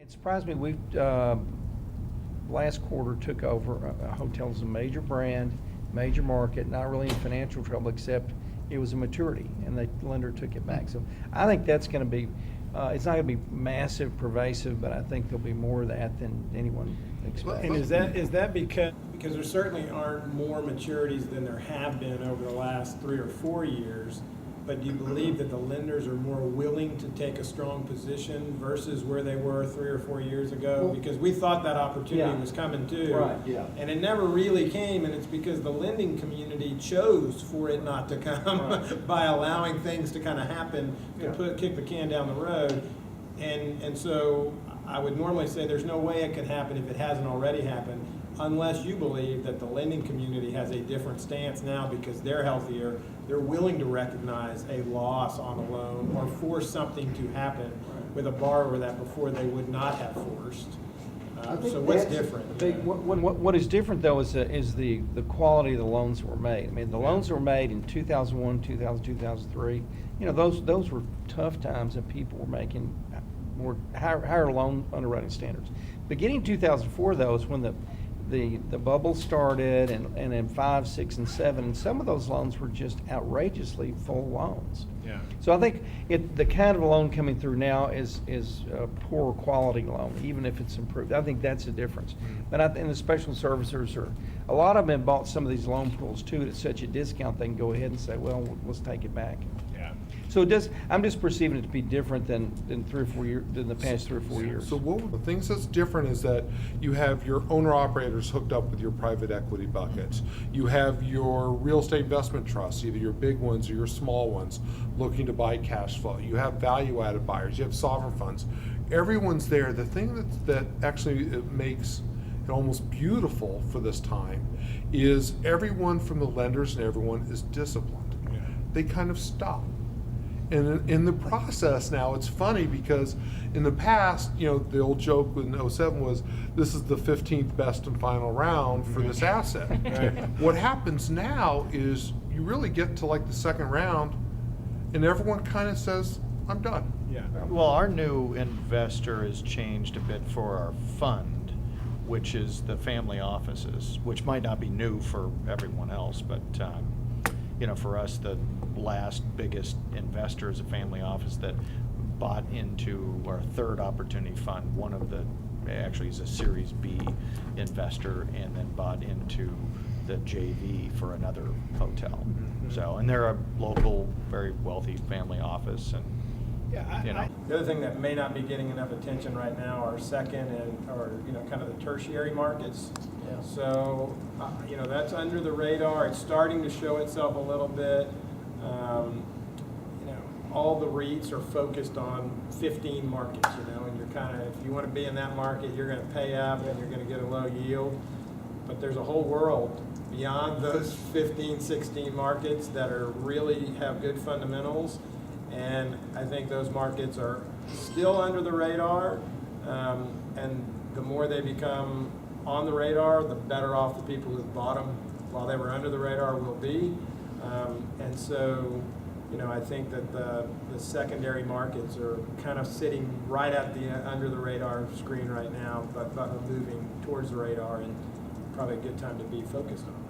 It surprised me, we, last quarter took over, a hotel's a major brand, major market, not really in financial trouble, except it was a maturity, and the lender took it back. So I think that's gonna be, it's not gonna be massive, pervasive, but I think there'll be more of that than anyone expects. And is that because there certainly aren't more maturities than there have been over the last 3 or 4 years, but do you believe that the lenders are more willing to take a strong position versus where they were 3 or 4 years ago? Because we thought that opportunity was coming too. Right, yeah. And it never really came, and it's because the lending community chose for it not to come by allowing things to kind of happen to kick the can down the road. And so I would normally say there's no way it could happen if it hasn't already happened, unless you believe that the lending community has a different stance now because they're healthier, they're willing to recognize a loss on a loan or force something to happen with a borrower that before they would not have forced. So what's different? What is different though is the quality of the loans that were made. I mean, the loans that were made in 2001, 2000, 2003, you know, those were tough times and people were making more higher loan underwriting standards. Beginning 2004 though is when the bubble started, and in 5, 6, and 7, and some of those loans were just outrageously full loans. Yeah. So I think the kind of loan coming through now is a poor quality loan, even if it's improved. I think that's the difference. But and the special servicers a lot of them have bought some of these loan pools too at such a discount they can go ahead and say, well, let's take it back. Yeah. So it does. I'm just perceiving it to be different than 3 or 4 years, than the past 3 or 4 years. So the things that's different is that you have your owner-operators hooked up with your private equity buckets. You have your real estate investment trusts, either your big ones or your small ones, looking to buy cash flow. You have value-added buyers. You have sovereign funds. Everyone's there. The thing that actually makes it almost beautiful for this time is everyone from the lenders and everyone is disciplined. Yeah. They kind of stop. And in the process now, it's funny because in the past, you know, the old joke in '07 was, this is the 15th best and final round for this asset. Right. What happens now is you really get to like the second round and everyone kind of says, I'm done. Yeah. Well, our new investor has changed a bit for our fund, which is the family offices, which might not be new for everyone else, but you know, for us, the last biggest investor is a family office that bought into our third opportunity fund. One of the, actually is a Series B investor, and then bought into the JV for another hotel. Mm-hmm. So, and they're a local, very wealthy family office, and you know. The other thing that may not be getting enough attention right now are second or you know, kind of the tertiary markets. Yeah. So you know, that's under the radar. It's starting to show itself a little bit. You know, all the REITs are focused on 15 markets. You know, and you're kind of, if you want to be in that market, you're going to pay up and you're going to get a low yield. But there's a whole world beyond those 15, 16 markets that are really have good fundamentals. And I think those markets are still under the radar, and the more they become on the radar, the better off the people who bought them while they were under the radar will be. And so, you know, I think that the secondary markets are kind of sitting right at the under the radar screen right now, but moving towards the radar, and probably a good time to be focused on.